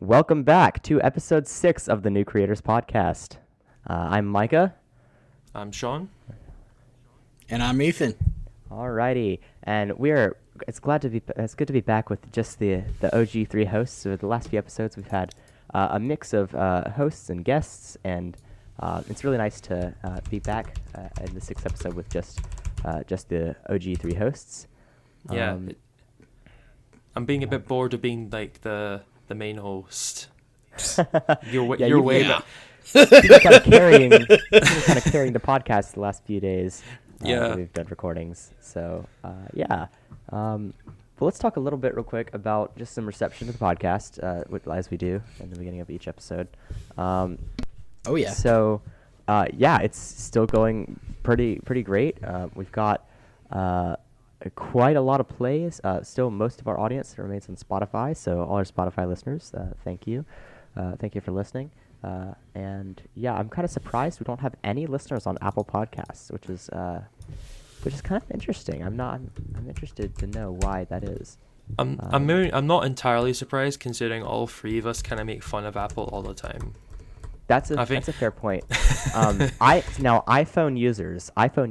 Welcome back to episode 6 of the New Creators Podcast. I'm Micah. I'm Sean. And I'm Ethan. Alrighty, and it's good to be back with just the OG 3 hosts. So the last few episodes we've had a mix of hosts and guests, and it's really nice to be back in the 6th episode with just the OG 3 hosts. Yeah, I'm being a bit bored of being like the main host. You're way back. You've kind of carrying the podcast the last few days. That we've done recordings. So but let's talk a little bit real quick about just some reception to the podcast, as we do in the beginning of each episode. So it's still going pretty great. We've got quite a lot of plays. Still, most of our audience remains on Spotify. So all our Spotify listeners, thank you. Thank you for listening. I'm kind of surprised we don't have any listeners on Apple Podcasts, which is kind of interesting. I'm interested to know why that is. I'm not entirely surprised, considering all three of us kind of make fun of Apple all the time. That's a fair point. iPhone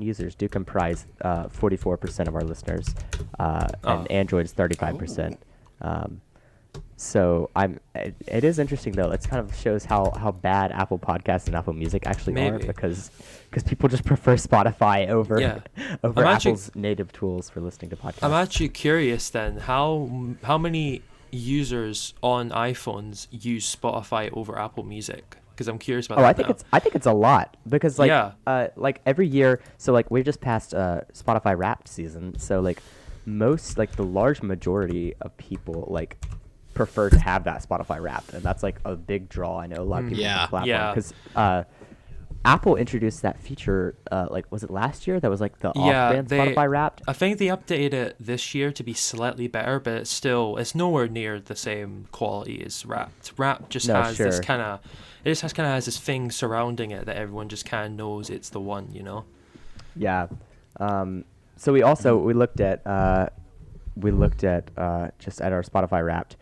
users do comprise 44% of our listeners, and Android's 35%. So it is interesting though. It kind of shows how bad Apple Podcasts and Apple Music actually are, because people just prefer Spotify over Apple's native tools for listening to podcasts. I'm actually curious then, how many users on iPhones use Spotify over Apple Music? Because I'm curious about that. I think it's a lot, because every year. So we've just passed Spotify Wrapped season. So the large majority of people prefer to have that Spotify Wrapped, and that's a big draw. I know a lot of people on the platform, because Apple introduced that feature. Was it last year? That was the off-brand Spotify Wrapped. I think they updated it this year to be slightly better, but it's nowhere near the same quality as Wrapped. Wrapped just has this kind of. It just has this thing surrounding it that everyone just kind of knows it's the one, you know? Yeah. So we looked at just at our Spotify Wrapped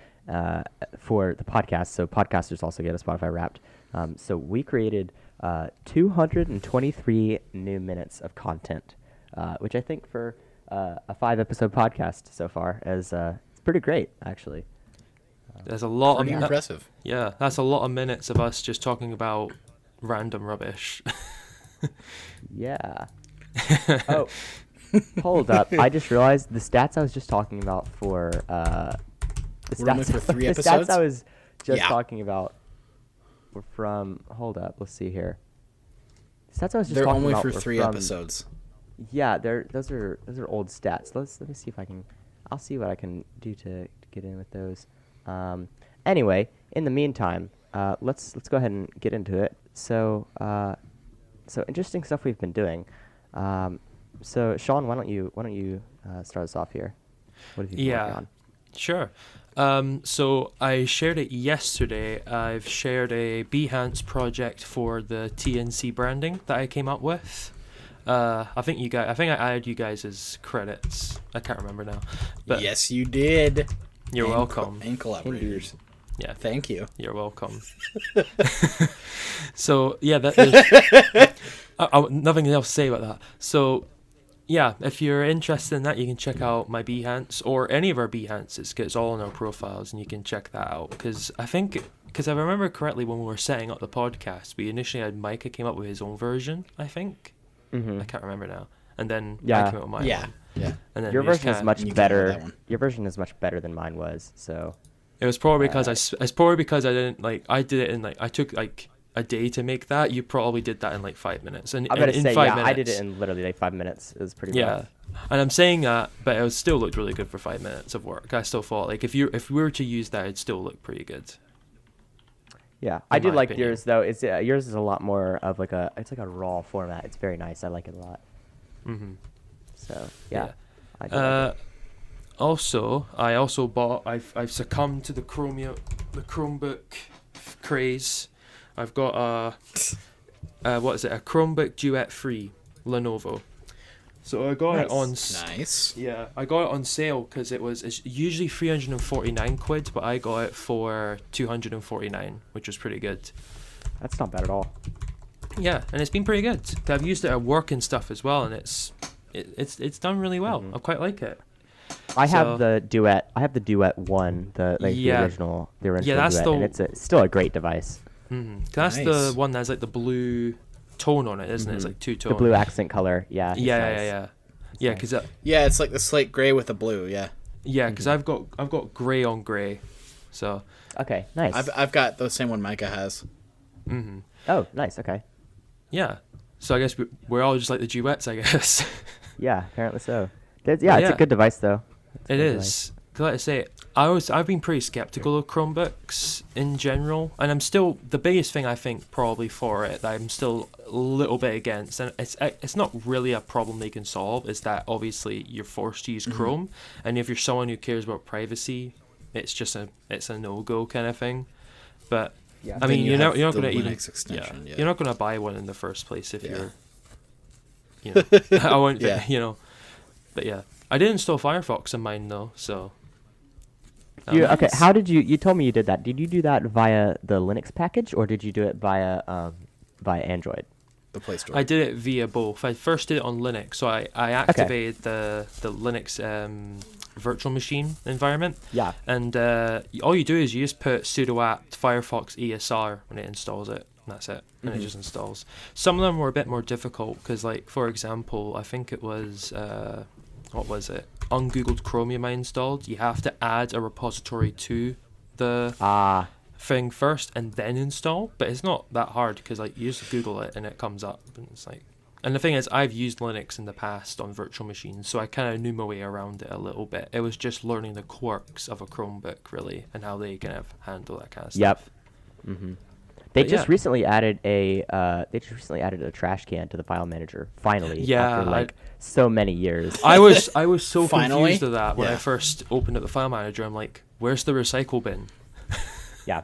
for the podcast. So podcasters also get a Spotify Wrapped. So we created 223 new minutes of content, which I think for a 5-episode podcast so far is it's pretty great, actually. There's a lot pretty impressive. Yeah, that's a lot of minutes of us just talking about random rubbish. Yeah. Oh, hold up! I just realized the stats I was just talking about for We're only for 3 episodes. The stats I was just talking about were from. Hold up, let's see here. The stats I was just They're talking only about for were 3 episodes. Yeah, those are old stats. Let me see if I can. I'll see what I can do to get in with those. Anyway, in the meantime, let's go ahead and get into it. So interesting stuff we've been doing. So Sean, why don't you start us off here? What have you been working on? Sure. So I shared it yesterday. I've shared a Behance project for the TNC branding that I came up with. I think I added you guys as credits. I can't remember now. But yes, you did. You're welcome. And collaborators. Yeah. Thank you. You're welcome. So that is nothing else to say about that. So yeah, if you're interested in that, you can check out my Behance or any of our Behances, because it's all in our profiles, and you can check that out. Because I remember correctly, when we were setting up the podcast, we initially had Micah came up with his own version, I think. Mm-hmm. I can't remember now. And then I came up with mine. Yeah. And then your version is much better. Your version is much better than mine was. So it was probably because I didn't I did it in I took a day to make that. You probably did that in 5 minutes. And I'm gonna say 5 minutes, I did it in literally 5 minutes. It was pretty rough. And I'm saying that, but it still looked really good for 5 minutes of work. I still thought if we were to use that, it'd still look pretty good. Yeah, I do like yours though. It's yours is a lot more of it's a raw format. It's very nice. I like it a lot. Mm-hmm. So yeah. Also, I've succumbed to the Chromebook craze. I've got a Chromebook Duet 3 Lenovo. So I got it on. Nice. Yeah, I got it on sale because it's usually 349 quid, but I got it for 249, which was pretty good. That's not bad at all. Yeah, and it's been pretty good. I've used it at work and stuff as well, and it's done really well. I quite like it. I have the Duet. I have the Duet 1, the original Yeah, that's Duet, and it's still a great device. That's Nice. the one that has like the blue tone on it, isn't it? It's like two-tone. The blue accent color. Yeah. it's Yeah, nice. yeah. It's Yeah, nice. because Yeah, it's like the slate gray with the blue. Yeah. I've got grey on grey, so. Okay. Nice. I've got the same one Micah has. Oh, nice. Okay. Yeah, so I guess we're all just like the duets, I guess. Yeah. Apparently so. It's a good device though. It's a It good is. device. Like I say, I've been pretty skeptical of Chromebooks in general, and I'm still the biggest thing I think probably for it that I'm still a little bit against, and it's not really a problem they can solve. Is that obviously you're forced to use Chrome, and if you're someone who cares about privacy, it's a no-go kind of thing. But Yeah. I mean, you you're not have going the to even Linux extension, yeah. you're not going to buy one in the first place if Yeah. you're, I won't, Yeah. But yeah, I did install Firefox on mine though, so. Okay. How did you told me you did that? Did you do that via the Linux package or did you do it via Android? The Play Store. I did it via both. I first did it on Linux, so I activated the Linux virtual machine environment. Yeah. And all you do is you just put sudo apt Firefox ESR when it installs it. And that's it. And it just installs. Some of them were a bit more difficult because, like, for example, I think it was what was it? Ungoogled Chromium I installed. You have to add a repository to the thing first and then install, but it's not that hard because like you just Google it and it comes up, and it's like. And the thing is, I've used Linux in the past on virtual machines, so I kind of knew my way around it a little bit. It was just learning the quirks of a Chromebook, really, and how they kind of handle that kind of stuff. Yep. They But just yeah. recently added a trash can to the file manager. Finally, Yeah, after so many years. I was so Finally? confused of that when I Yeah. first opened up the file manager. I'm like, where's the recycle bin? Yeah.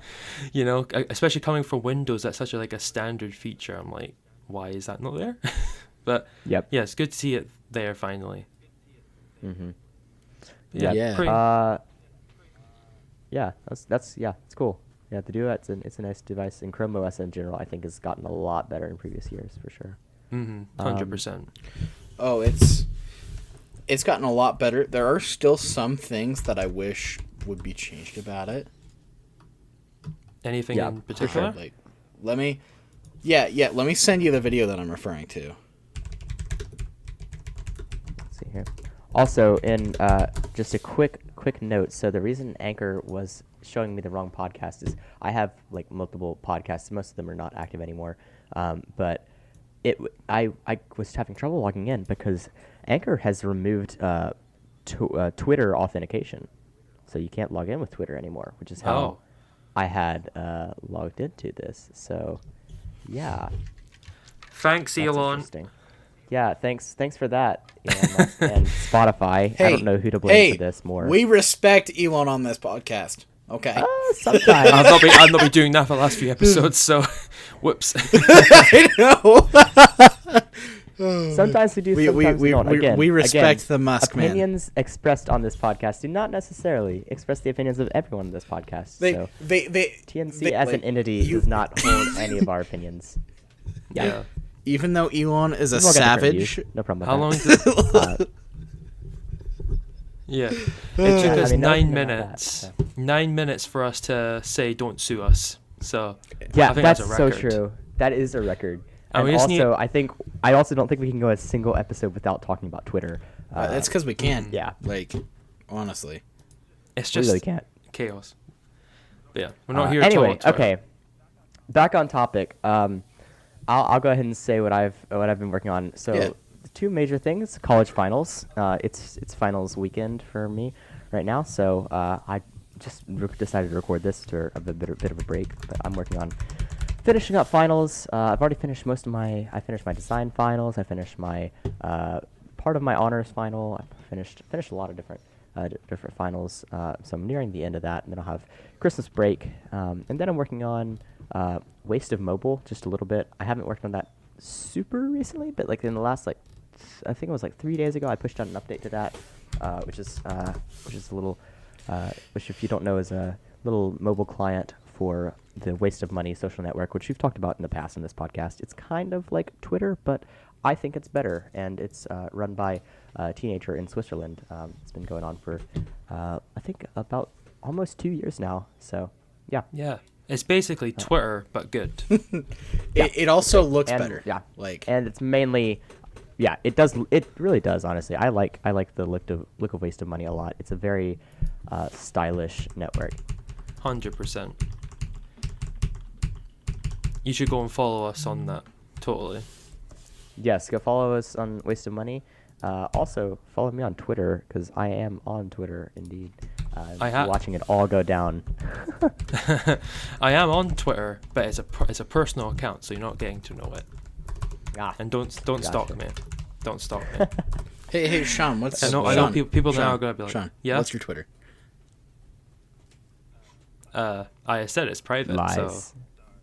You know, especially coming from Windows, that's such a standard feature. I'm like, why is that not there? But Yep. yeah, it's good to see it there finally. Mm-hmm. Yeah, Yeah. pretty- Yeah. It's cool. Yeah, the Duet, it's a nice device, and Chrome OS in general, I think, has gotten a lot better in previous years for sure. 100%. Oh, it's gotten a lot better. There are still some things that I wish would be changed about it. Anything Yeah, in for particular? Like, let me send you the video that I'm referring to. Let's see here. Also, in just a quick note, so the reason Anchor was showing me the wrong podcast is I have multiple podcasts. Most of them are not active anymore, but I was having trouble logging in because Anchor has removed Twitter authentication, so you can't log in with Twitter anymore, which is how Oh. I had logged into this. So, yeah. Thanks, That's Elon. interesting. Yeah, thanks for that, Elon Musk and Spotify. I Hey, don't know who to blame hey, for this more. we respect Elon on this podcast. Okay. Sometimes. I've not been doing that for the last few episodes, so whoops. I know. Sometimes we do. Sometimes we don't. Again, we respect again, the Musk man. opinions expressed on this podcast do not necessarily express the opinions of everyone on this podcast. so TNC as an entity does not hold any of our opinions. Yeah. Even though Elon is a We've all got different savage, views. No problem. How long with did that. Yeah. It took I us mean, no 9 opinion on that, minutes. so. 9 minutes for us to say don't sue us. So Yeah, I think that's a so record. true. That is a record. And And we just need- also, I also don't think we can go a single episode without talking about Twitter. that's because we can. Yeah. Honestly. It's We just really can't. chaos. But yeah, we're not here to Anyway, talk about Twitter. okay. Back on topic. I'll go ahead and say what I've been working on. So, Yeah. two major things: college finals. It's finals weekend for me right now. So I just decided to record this for a bit of a break. But I'm working on finishing up finals. I've already finished I finished my design finals. I finished my part of my honors final. I finished a lot of different finals. So I'm nearing the end of that, and then I'll have Christmas break. And then I'm working on Waste of Mobile just a little bit. I haven't worked on that super recently, but in the last I think it was like 3 days ago. I pushed out an update to that, which is a little, which if you don't know is a little mobile client for the Waste of Money social network, which we've talked about in the past in this podcast. It's kind of like Twitter, but I think it's better, and it's run by a teenager in Switzerland. It's been going on for, I think, about almost 2 years now. So, yeah. Yeah. It's basically Twitter, but good. It also looks And, better. Yeah. Like, And it's mainly, yeah, it does. It really does. Honestly, I like the look of Waste of Money a lot. It's a very stylish network. 100%. You should go and follow us on that. Totally. Yes, go follow us on Waste of Money. Also, follow me on Twitter because I am on Twitter indeed. Watching it all go down. I am on Twitter, but it's a personal account, so you're not getting to know it. Ah, And don't gotcha. stalk me. Don't stalk me. hey, Sean, what's I know Sean, people now Sean, are gonna be like, Sean, yeah. what's your Twitter? I said it's private, so Lies.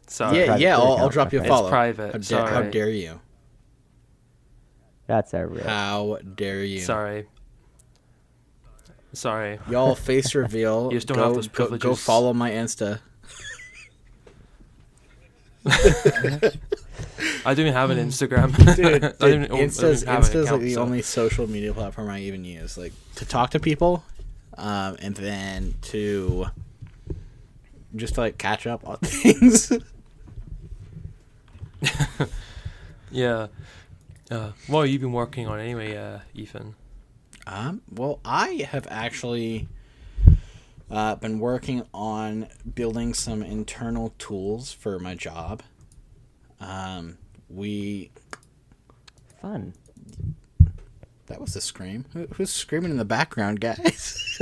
sorry. Yeah, private yeah, Twitter I'll account, drop you a my It's follow. private. How Sorry. dare you? That's a real. How dare you? Sorry. Y'all face reveal. You just don't have those go privileges. follow my Insta. I don't even have an Instagram. Dude, I don't even Insta's have an like account, the so- only social media platform I even use, like to talk to people, and then to just to, like catch up on things. Yeah. What have you been working on anyway, Ethan? Well, I have actually been working on building some internal tools for my job. Fun. That was a scream. Who's screaming in the background, guys?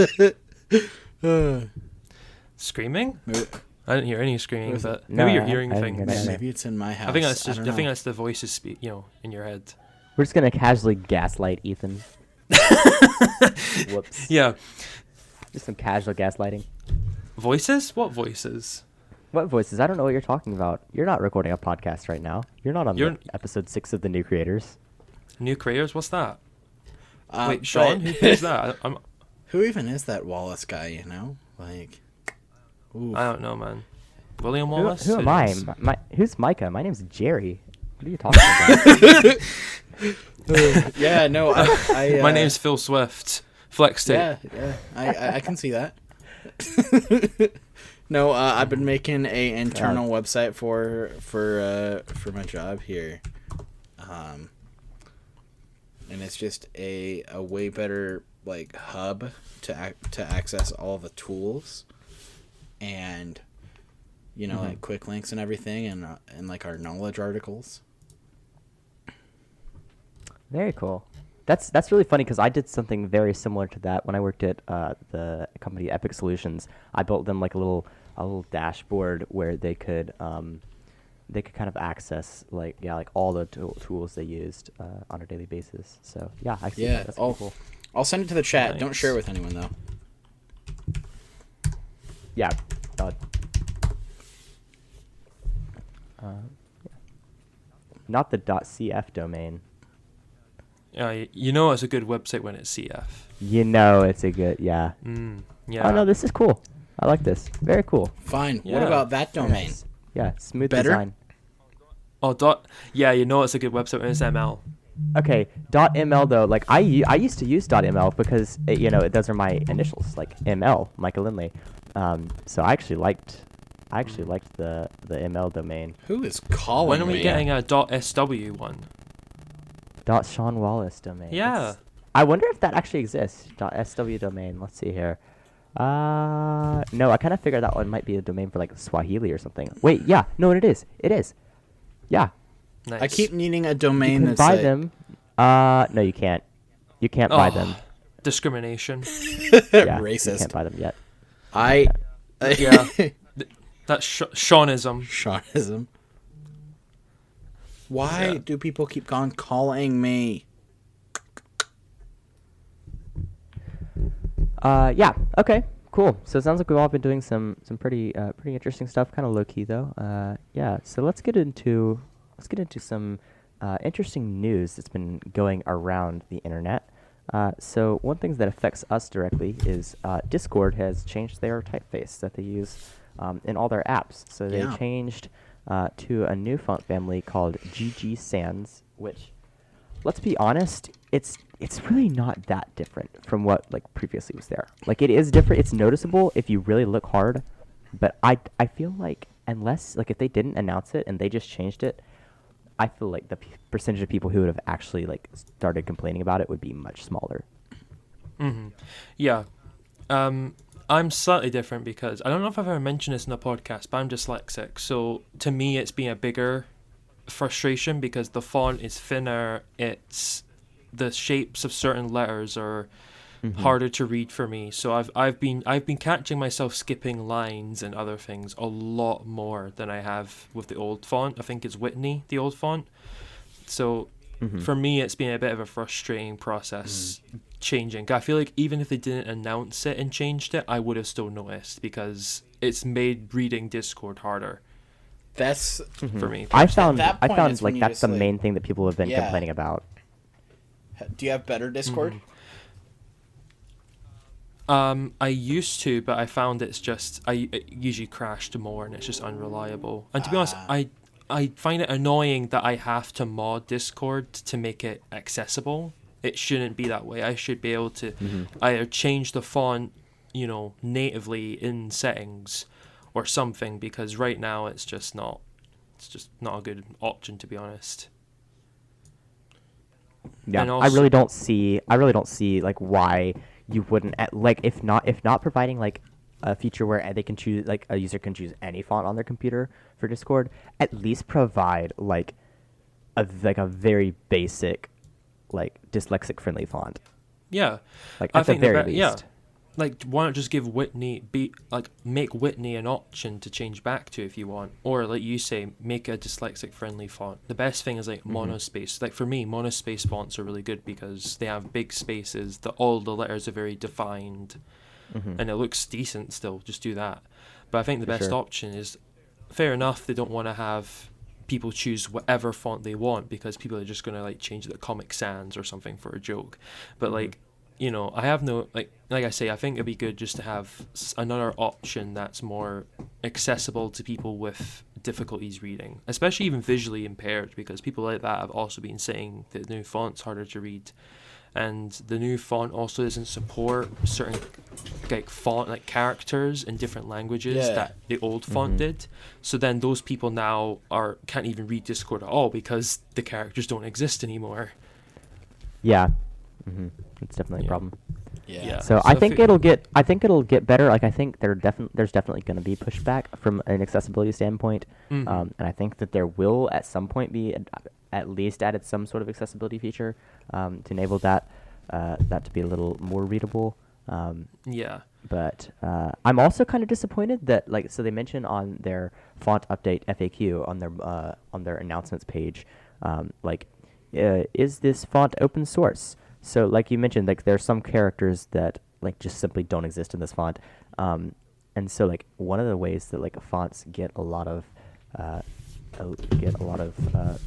Screaming? Maybe, I didn't hear any screaming, Was it- but No, maybe you're I hearing didn't hear things. that. maybe it's in my house. I think that's just. don't I think know. that's the voices speak. In your head. We're just gonna casually gaslight Ethan. Whoops. Yeah. Just some casual gaslighting. Voices? What voices? What voices? I don't know what you're talking about. You're not recording a podcast right now. You're not on episode 6 of The New Creators. New creators? What's that? Wait, But- Sean? Who plays that? I'm. Who even is that Wallace guy? You know, like. Oof. I don't know, man. William Who, Wallace? who am Who I? knows? Who's Micah? My name's Jerry. What are you talking about? Yeah, no, I My name's Phil Swift. Flex tape. Yeah, I can see that. No, I've been making a internal website for my job here, and it's just a way better like hub to access all the tools, and like quick links and everything, and like our knowledge articles. Very cool. That's really funny because I did something very similar to that when I worked at the company Epic Solutions. I built them like a little dashboard where they could kind of access like all the tools they used on a daily basis. So yeah, I see that. That's pretty cool. I'll send it to the chat. Don't Nice. share it with anyone though. Yeah. Not the .cf domain. You know it's a good website when it's CF. You know it's a good yeah. Yeah. Oh no, this is cool. I like this. Very cool. Fine. What Yeah. about that domain? Nice. Yeah, smooth Better? design. Yeah, you know it's a good website when it's ML. Okay, .ml though, like I used to use .ml because those are my initials, like ML, Michael Lindley. So I actually liked the ML domain. Who is calling When are we me? getting a .sw one? Sean Wallace domain. Yeah. I wonder if that actually exists. .sw domain. Let's see here. No, I kind of figured that one might be a domain for like Swahili or something. Wait, yeah, no, it is. It is. Yeah, Nice. I keep needing a you domain can that's buy like, them. No, you can't. You can't buy them. Discrimination. Yeah, you racist. can't buy them yet. I Yeah. That's Seanism. Seanism. Why Yeah. do people keep on calling me? Yeah. Okay. Cool. So it sounds like we've all been doing some pretty interesting stuff. Kind of low key though. Yeah. So let's get into some interesting news that's been going around the internet. So one thing that affects us directly is Discord has changed their typeface that they use in all their apps. So they Yeah. changed to a new font family called GG Sans, which, let's be honest, it's really not that different from what like previously was there. Like it is different. It's noticeable if you really look hard, but I feel like unless like if they didn't announce it and they just changed it, I feel like the percentage of people who would have actually like started complaining about it would be much smaller. Yeah. I'm slightly different because I don't know if I've ever mentioned this in a podcast, but I'm dyslexic. So to me, it's been a bigger frustration because the font is thinner. It's the shapes of certain letters are harder to read for me. So I've been catching myself skipping lines and other things a lot more than I have with the old font. I think it's Whitney, the old font. So for me, it's been a bit of a frustrating process changing. I feel like even if they didn't announce it and changed it, I would have still noticed because it's made reading Discord harder That's for me. I At found that point, it's when like you that's just, the like- main thing that people have been Yeah. complaining about. Do you have better Discord? I used to, but I found it usually crashed more and it's just unreliable. And to be honest, I find it annoying that I have to mod Discord to make it accessible. It shouldn't be that way. I should be able to either change the font, natively in settings or something, because right now it's just not a good option, to be honest. Yeah, And I also- really don't see like why you wouldn't like if not providing like a feature where they can choose like a user can choose any font on their computer for Discord, at least provide like a very basic like dyslexic friendly font. Yeah. Like I at the think very least. yeah. Like, why not just give make Whitney an option to change back to if you want, or like you say, make a dyslexic friendly font. The best thing is like monospace. Like for me, monospace fonts are really good because they have big spaces. All the letters are very defined, and it looks decent still. Just do that. But I think the For best sure. option is, fair enough, they don't want to have people choose whatever font they want because people are just going to like change it to Comic Sans or something for a joke. But like, I have no like I say, I think it'd be good just to have another option that's more accessible to people with difficulties reading, especially even visually impaired, because people like that have also been saying that the new font's harder to read, and the new font also doesn't support certain like characters in different languages Yeah. that the old font did. So then those people now can't even read Discord at all because the characters don't exist anymore. Yeah. It's definitely a Yeah. problem. Yeah. So So I if think it- it'll get better. Like I think there's definitely going to be pushback from an accessibility standpoint, and I think that there will at some point be at least added some sort of accessibility feature to enable that to be a little more readable. Yeah. But I'm also kind of disappointed that so they mentioned on their font update FAQ on their announcements page, is this font open source? So like you mentioned, like there's some characters that like just simply don't exist in this font, and so like one of the ways that like fonts get a lot of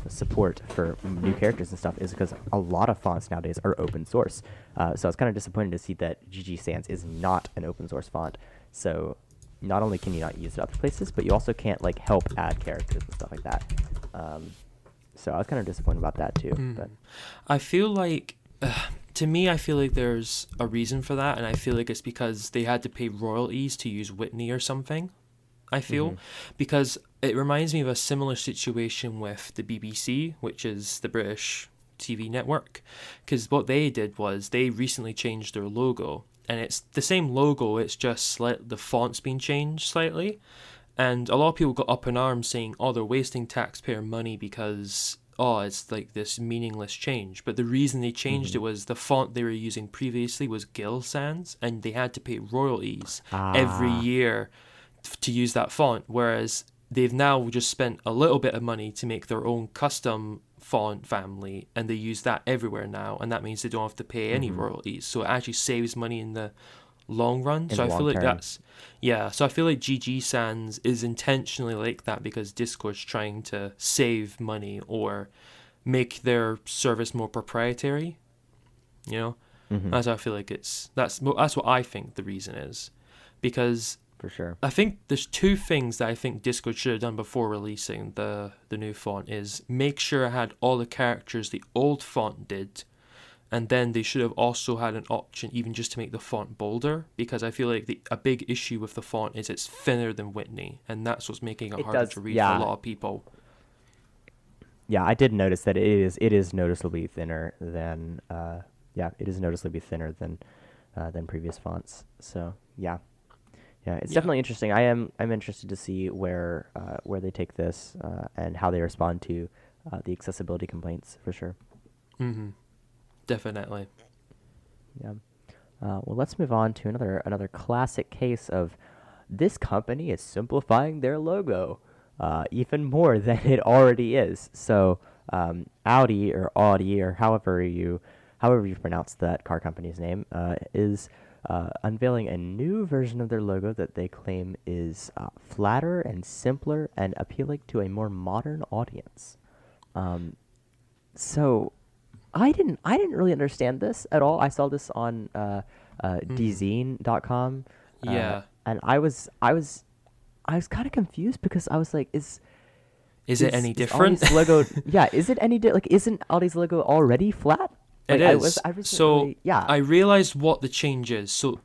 support for new characters and stuff is because a lot of fonts nowadays are open source. So I was kind of disappointed to see that GG Sans is not an open source font. So not only can you not use it other places, but you also can't like help add characters and stuff like that. So I was kind of disappointed about that too. But I feel like, to me, I feel like there's a reason for that, and I feel like it's because they had to pay royalties to use Whitney or something. I feel, because it reminds me of a similar situation with the BBC, which is the British TV network, because what they did was they recently changed their logo, and it's the same logo, it's just the font's been changed slightly, and a lot of people got up in arms saying, oh, they're wasting taxpayer money because it's like this meaningless change. But the reason they changed it was the font they were using previously was Gill Sans, and they had to pay royalties every year to use that font, whereas they've now just spent a little bit of money to make their own custom font family, and they use that everywhere now, and that means they don't have to pay any royalties, so it actually saves money in the long run. In So I the feel long like term. so I feel like GG Sans is intentionally like that because Discord's trying to save money or make their service more proprietary. You know, that's how I feel like that's what I think the reason is, because For sure. I think there's two things that I think Discord should have done before releasing the new font is make sure it had all the characters the old font did, and then they should have also had an option even just to make the font bolder, because I feel like a big issue with the font is it's thinner than Whitney, and that's what's making it harder to read for a lot of people. Yeah, I did notice that it is noticeably thinner than than previous fonts. So yeah, it's definitely interesting. I'm interested to see where they take this and how they respond to the accessibility complaints for sure. Definitely. Yeah. Well, let's move on to another classic case of this company is simplifying their logo even more than it already is. So Audi or however you pronounce that car company's name is unveiling a new version of their logo that they claim is flatter and simpler and appealing to a more modern audience. So I didn't really understand this at all. I saw this on dzine.com. Yeah. And I was kind of confused because I was like, is it any different? Audi's logo, yeah, is it any like isn't Audi's logo already flat? Like, It is. So yeah. I realized what the change is. So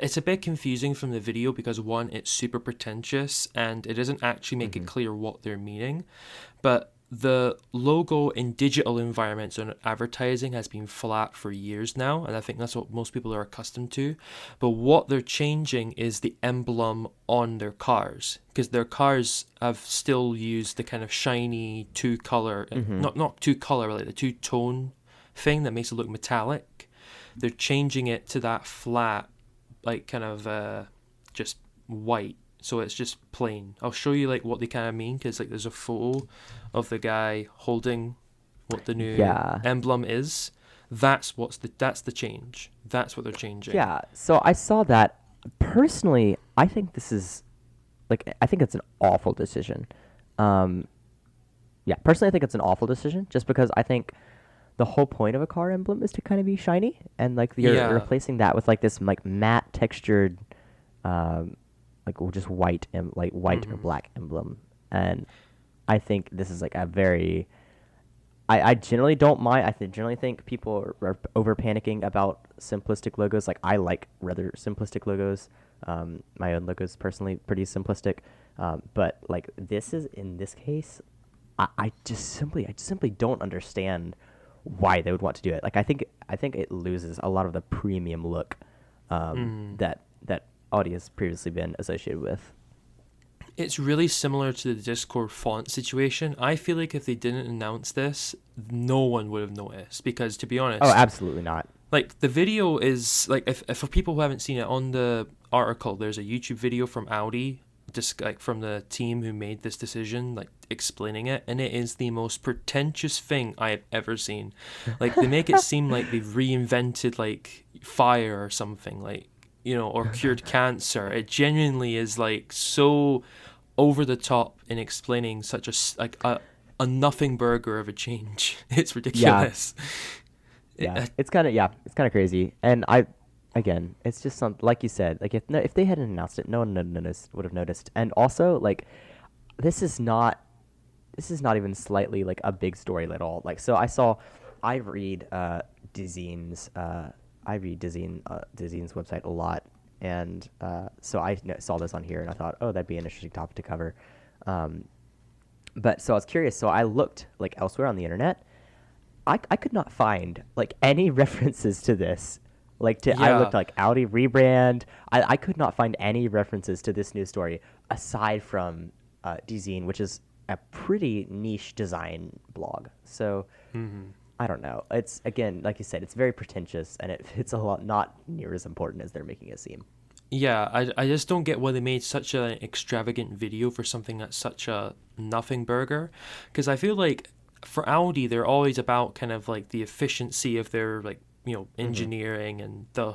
it's a bit confusing from the video because one, it's super pretentious and it doesn't actually make it clear what they're meaning. But the logo in digital environments and advertising has been flat for years now, and I think that's what most people are accustomed to. But what they're changing is the emblem on their cars, because their cars have still used the kind of shiny two-color, not two-color, like the two-tone thing that makes it look metallic. They're changing it to that flat, like kind of just white. So it's just plain. I'll show you like what they kind of mean, because like there's a photo of the guy holding what the new emblem is. That's the change. That's what they're changing. Yeah. So I saw that. Personally, I think this is I think it's an awful decision. Personally, I think it's an awful decision just because I think the whole point of a car emblem is to kind of be shiny, and like you're replacing that with like this like matte textured just white or black emblem. And I think this is like a very I generally don't mind. I generally think people are over panicking about simplistic logos. Like I like rather simplistic logos. My own logo is personally pretty simplistic. But like in this case, I just simply don't understand why they would want to do it. Like I think it loses a lot of the premium look that Audi has previously been associated with. It's really similar to the Discord font situation. I feel like if they didn't announce this, no one would have noticed, because to be honest... Oh, absolutely not. Like the video is like, if for people who haven't seen it, on the article there's a YouTube video from Audi, just like from the team who made this decision, like explaining it, and it is the most pretentious thing I have ever seen. Like they make it seem like they've reinvented like fire or something, like, you know, or cured cancer. It genuinely is like so over the top in explaining such a nothing burger of a change. It's ridiculous. Yeah, it's kind of crazy. And again, it's just like you said, like if they hadn't announced it, no one would have noticed. And also, like, this is not even slightly like a big story at all. Like, so I read Dzine's website a lot, and so I saw this on here and I thought, oh, that'd be an interesting topic to cover. But so I was curious, so I looked like elsewhere on the internet. I could not find like any references to this. I looked like Audi rebrand. I could not find any references to this news story aside from Dzine, which is a pretty niche design blog. So I don't know. It's, again, like you said, it's very pretentious, and it's a lot not near as important as they're making it seem. Yeah, I just don't get why they made such an extravagant video for something that's such a nothing burger, because I feel like for Audi, they're always about kind of like the efficiency of their, like, you know, engineering, and the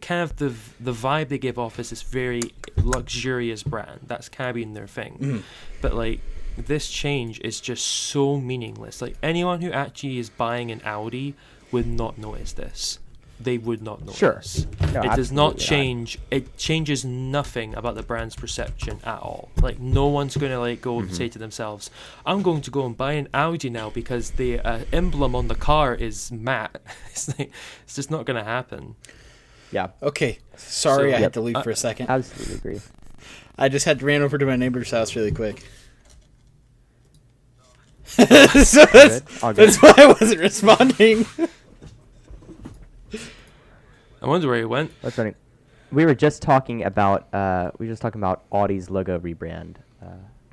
kind of the vibe they give off is this very luxurious brand. That's kind of been their thing. But like this change is just so meaningless. Like, anyone who actually is buying an Audi would not notice this. They would not notice. Sure. No, It does not absolutely change. It changes nothing about the brand's perception at all. Like, no one's going to like go and say to themselves, I'm going to go and buy an Audi now because the emblem on the car is matte. It's just not going to happen. Yeah. Okay, sorry, So- I had to leave for a second. Absolutely agree. I just had to ran over to my neighbor's house really quick. So that's, All good. that's why I wasn't responding. I wonder where he went. What's running? We were just talking about Audi's logo rebrand,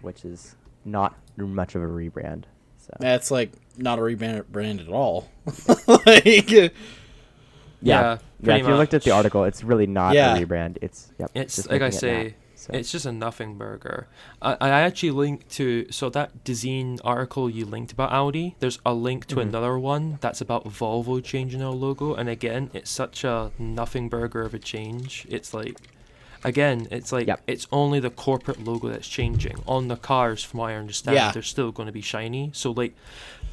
which is not much of a rebrand. So That's like not a rebrand at all. Like, Yeah, pretty if you looked at much. the article, it's really not Yeah. a rebrand. It's It's just like I making it say, matte, so. it's just a nothing burger. I actually linked to that Dezeen article you linked about Audi. There's a link to another one that's about Volvo changing their logo, and again, it's such a nothing burger of a change. It's like, again, it's like Yep. it's only the corporate logo that's changing. On the cars, from what I understand, Yeah. they're still going to be shiny. So like,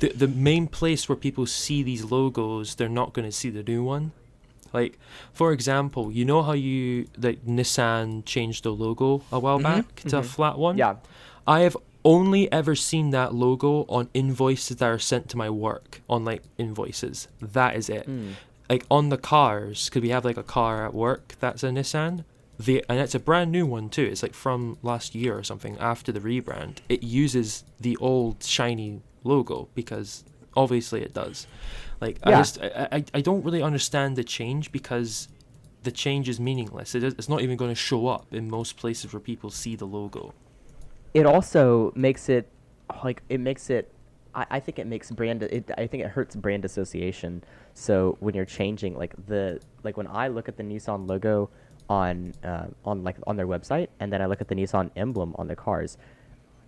the main place where people see these logos, they're not going to see the new one. Like, for example, you know how Nissan changed the logo a while back to a flat one? Yeah. I have only ever seen that logo on invoices that are sent to my work, on like invoices. That is it. Like on the cars, because we have like a car at work that's a Nissan. And it's a brand new one too. It's like from last year or something after the rebrand. It uses the old shiny logo because obviously it does. Like, Yeah. I don't really understand the change because the change is meaningless. It's not even going to show up in most places where people see the logo. It also makes it like I think it makes I think it hurts brand association. So when you're changing like when I look at the Nissan logo on their website, and then I look at the Nissan emblem on their cars,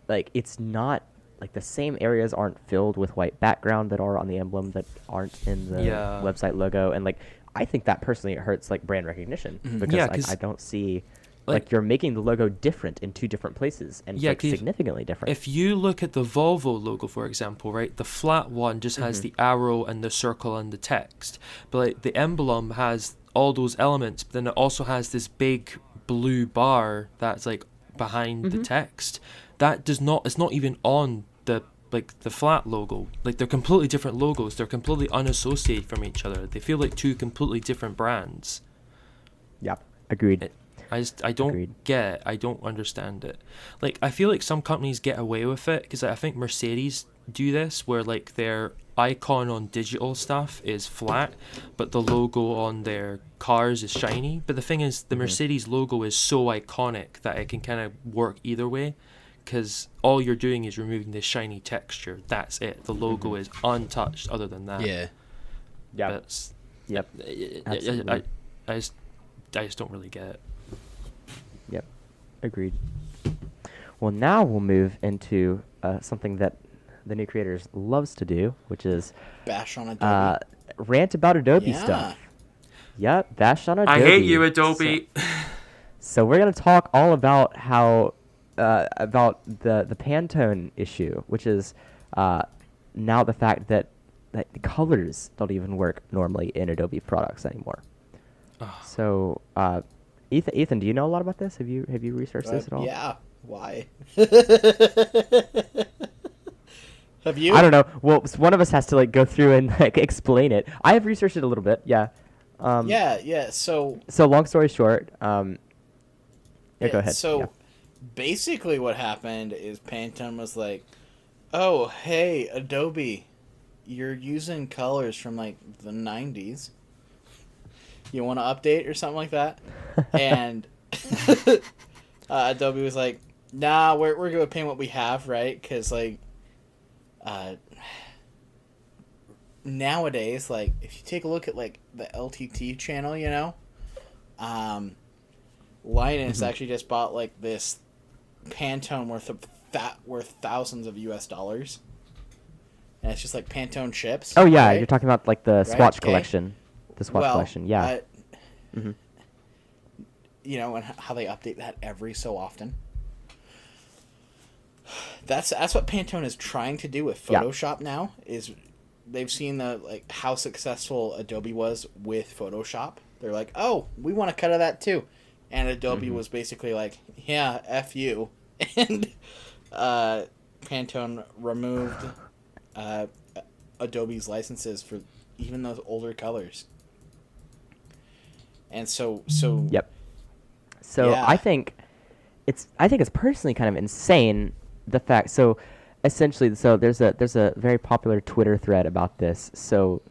like it's not like the same areas aren't filled with white background that are on the emblem that aren't in the Yeah. website logo, and like I think that personally it hurts like brand recognition because Yeah, like, 'cause, I don't see like- like you're making the logo different in two different places and Yeah, like 'cause significantly different. If you look at the Volvo logo, for example, right, the flat one just has the arrow and the circle and the text. But like the emblem has all those elements, but then it also has this big blue bar that's like behind the text. That does not, it's not even on the flat logo. Like they're completely different logos. They're completely unassociated from each other. They feel like two completely different brands. Yeah, agreed. I don't Agreed. get it. I don't understand it. Like, I feel like some companies get away with it because I think Mercedes do this where like their icon on digital stuff is flat, but the logo on their cars is shiny. But the thing is, the Mercedes logo is so iconic that it can kind of work either way, because all you're doing is removing the shiny texture. That's it. The logo is untouched other than that. yeah. Yeah. But Yep. I Absolutely. just don't really get it. Yep. Agreed. Well, now we'll move into something that the new creators loves to do, which is Bash on Adobe. rant about Adobe Yeah. stuff. Yep, bash on Adobe. I hate you, Adobe. So we're gonna talk all about how about the Pantone issue, which is now the fact that the colors don't even work normally in Adobe products anymore. So Ethan, do you know a lot about this? Have you researched this at all? Yeah. Why? Have you? I don't know. Well, one of us has to like go through and like explain it. I have researched it a little bit. Yeah. Yeah. So So long story short, yeah, go ahead. So Yeah. basically, what happened is Pantone was like, "Oh, hey, Adobe, you're using colors from like the '90s. You want to update or something like that?" And Adobe was like, "Nah, we're gonna paint what we have, right? Because like, nowadays, like if you take a look at like the LTT channel, you know, Linus actually just bought like this Pantone worth thousands of US dollars, and it's just like Pantone chips. Oh yeah, right? you're talking about like the Right, Swatch okay. collection. The Swatch collection. Yeah. Mhm. You know, and how they update that every so often. That's what Pantone is trying to do with Photoshop now. Is they've seen how successful Adobe was with Photoshop. They're like, oh, we want a cut of that too, and Adobe was basically like, yeah, f you, and Pantone removed Adobe's licenses for even those older colors. And so Yep. So yeah. I think it's personally kind of insane the fact. So essentially, there's a very popular Twitter thread about this. So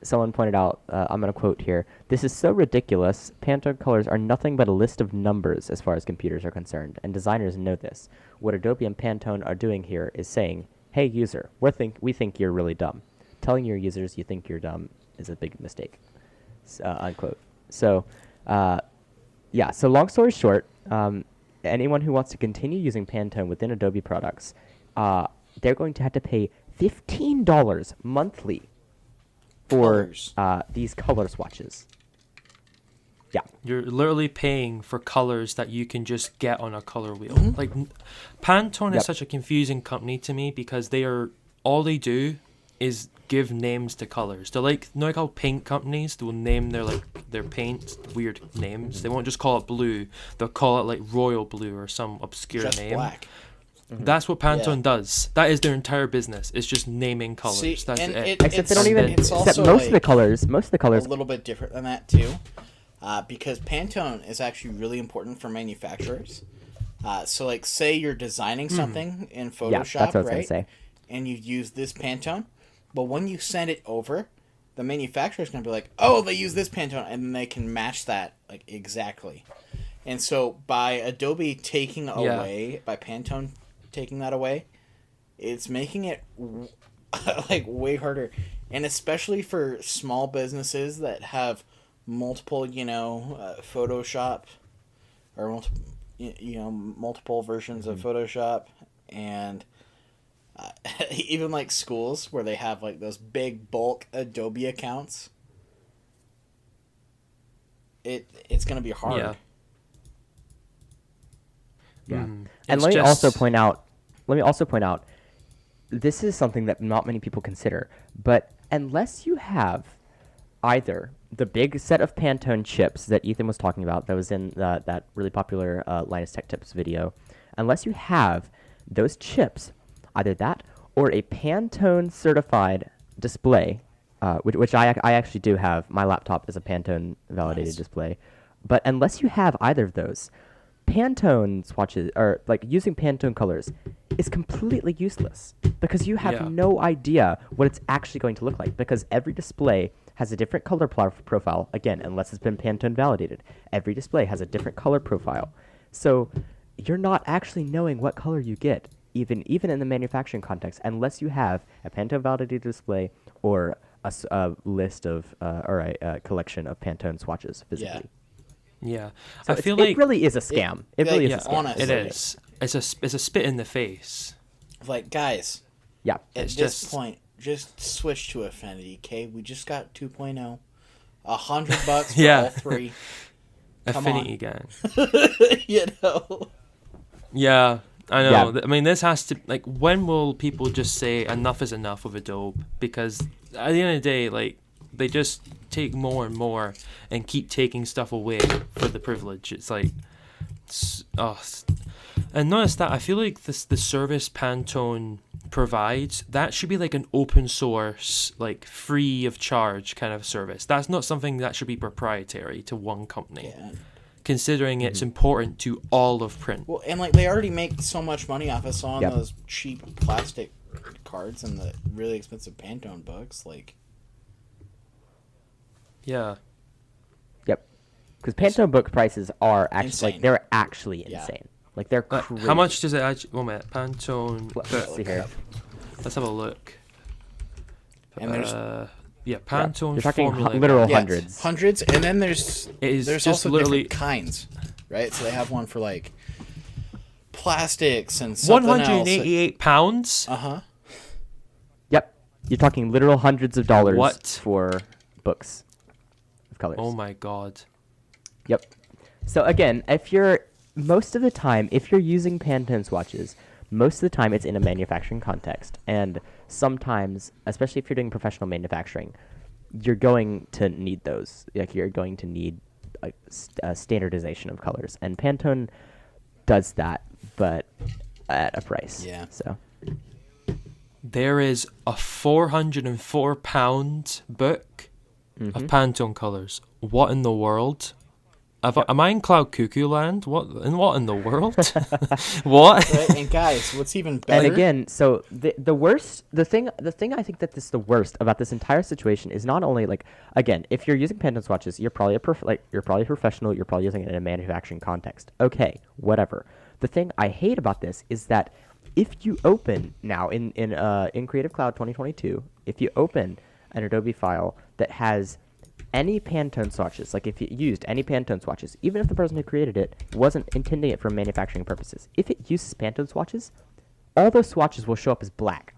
someone pointed out, I'm going to quote here, "This is so ridiculous. Pantone colors are nothing but a list of numbers as far as computers are concerned, and designers know this. What Adobe and Pantone are doing here is saying, hey, user, we think you're really dumb. Telling your users you think you're dumb is a big mistake." Unquote. So, yeah, so long story short, anyone who wants to continue using Pantone within Adobe products, they're going to have to pay $15 monthly for these color swatches. Yeah. You're literally paying for colors that you can just get on a color wheel. Like, Pantone is such a confusing company to me because all they do is give names to colors. They're like, you know, like how paint companies, they will name their paint weird names. They won't just call it blue. They'll call it like royal blue or some obscure just name. black. That's what Pantone does. That is their entire business. It's just naming colors. See, That's and it. Except they don't even. It's Except also most of the colors. a little bit different than that too, because Pantone is actually really important for manufacturers. So, like, say you're designing something in Photoshop, Yeah, that's what I was gonna say. and you use this Pantone, but when you send it over, the manufacturer's gonna be like, "Oh, they use this Pantone," and then they can match that like exactly. And so, by Adobe taking away, by Pantone taking that away, it's making it like way harder, and especially for small businesses that have multiple, Photoshop or multiple versions of Photoshop, and even like schools where they have like those big bulk Adobe accounts. It's gonna be hard. Yeah. Yeah. Mm. And It's let me also just- point out, this is something that not many people consider, but unless you have either the big set of Pantone chips that Ethan was talking about, that was in that really popular Linus Tech Tips video, unless you have those chips, either that or a Pantone certified display, which I actually do have. My laptop is a Pantone validated Nice. display. But unless you have either of those, Pantone swatches, or like using Pantone colors, is completely useless because you have no idea what it's actually going to look like, because every display has a different color profile. Again, unless it's been Pantone validated, every display has a different color profile. So you're not actually knowing what color you get, even in the manufacturing context, unless you have a Pantone validated display or a list of or a collection of Pantone swatches physically. Yeah. So I feel it like really is a scam. It really is yeah, a scam. honestly. it is. It's a spit in the face. Like, guys, Yeah. at It's this just- point, just switch to Affinity, okay? We just got 2.0. $100 for Yeah. all three. Come Affinity on. gang. You know? Yeah, I know. Yeah. I mean, this has to, like, when will people just say enough is enough of Adobe? Because at the end of the day, like, they just take more and more and keep taking stuff away for the privilege. It's like, and notice that I feel like the service Pantone provides, that should be like an open source, like free of charge kind of service. That's not something that should be proprietary to one company. Yeah. Considering it's important to all of print. Well, and like they already make so much money off of selling Yep. those cheap plastic cards and the really expensive Pantone books. Like, Yeah. Yep. Because Pantone book prices are actually Insane. they're actually Yeah. insane. Like they're crazy. How much does it actually? One minute. Pantone. Let's see here. Let's have a look. and there's Yeah, Pantone. You're talking formula literal guide. yeah, hundreds. hundreds, and then there's It is there's just also literally different kinds, right? So they have one for like plastics and something £188. else. Yep. You're talking literal hundreds of dollars What? for books of colors. Oh my god. Yep. So again, if you're using Pantone swatches, most of the time it's in a manufacturing context. And sometimes, especially if you're doing professional manufacturing, you're going to need those. Like, you're going to need a standardization of colors. And Pantone does that, but at a price. Yeah. So There is a 404 pound book of Pantone colors. What in the world? Am I in Cloud Cuckoo land? What in the world? What? Right? And guys, what's even better? And again, so the thing I think that is the worst about this entire situation is not only, like, again, if you're using Pantone swatches, you're probably you're probably a professional, you're probably using it in a manufacturing context. Okay, whatever. The thing I hate about this is that if you open now in Creative Cloud 2022, if you open an Adobe file that has any Pantone swatches, like if it used any Pantone swatches, even if the person who created it wasn't intending it for manufacturing purposes, if it uses Pantone swatches, all those swatches will show up as black.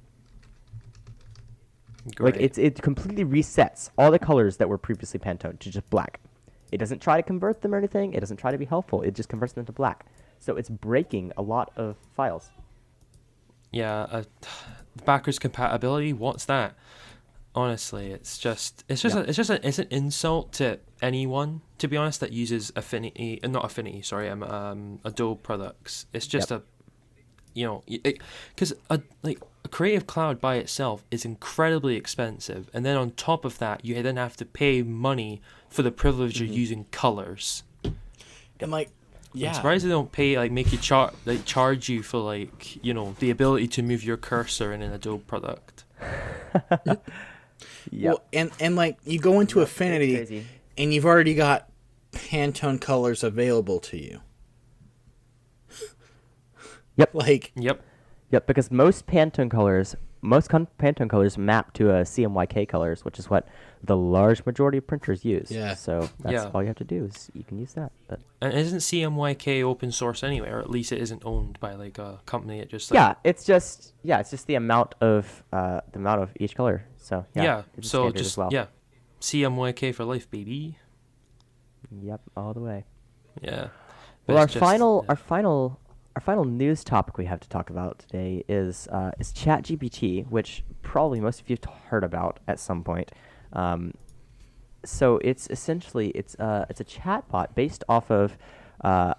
Great. Like, it completely resets all the colors that were previously Pantone to just black. It doesn't try to convert them or anything. It doesn't try to be helpful. It just converts them to black. So it's breaking a lot of files. Yeah, backwards compatibility. What's that? Honestly, it's an insult to anyone, to be honest, that uses Adobe products. It's just because a Creative Cloud by itself is incredibly expensive, and then on top of that, you then have to pay money for the privilege of using colors. And like, yeah, I'm surprised they don't make you charge you for the ability to move your cursor in an Adobe product. Yep. Well, and like, you go into Affinity and you've already got Pantone colors available to you. Yep. Yep. Because most Pantone colors map to a CMYK colors, which is what the large majority of printers use. Yeah. So that's all you have to do is you can use that. But And isn't CMYK open source anyway, or at least it isn't owned by like a company? It just it's just the amount of each color. So it's so standard just as well. CMYK for life, baby. Yep, all the way. Yeah. Well, our final news topic we have to talk about today is ChatGPT, which probably most of you have heard about at some point. So it's essentially it's a chatbot based off of a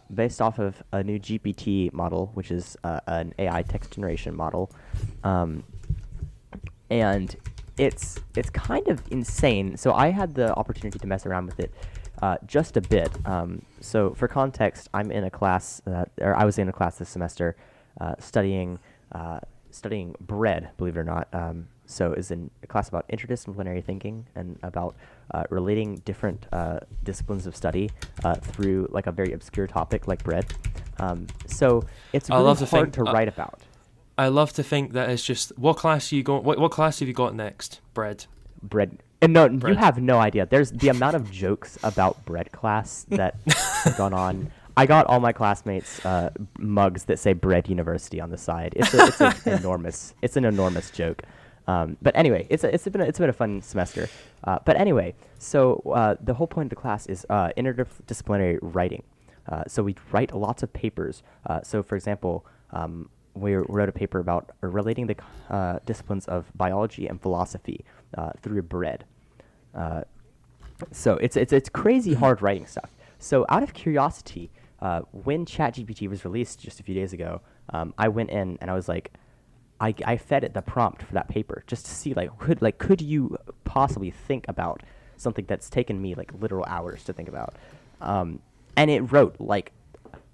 new GPT model, which is an AI text generation model, and it's kind of insane. So I had the opportunity to mess around with it just a bit. So for context, I was in a class this semester studying bread, believe it or not. So it's in a class about interdisciplinary thinking and about relating different disciplines of study through like a very obscure topic like bread. So it's really hard to write about. I love to think that it's just what class are you going? What class have you got next? Bread. And no, Bread. You have no idea. There's the amount of jokes about bread class that have gone on. I got all my classmates mugs that say Bread University on the side. It's an enormous joke. But anyway, it's been a fun semester. But anyway, so the whole point of the class is interdisciplinary writing. So we write lots of papers. So for example, we wrote a paper about relating the disciplines of biology and philosophy through bread. So it's crazy hard writing stuff. So out of curiosity, when ChatGPT was released just a few days ago, I went in and I was like, I fed it the prompt for that paper just to see could you possibly think about something that's taken me like literal hours to think about, and it wrote like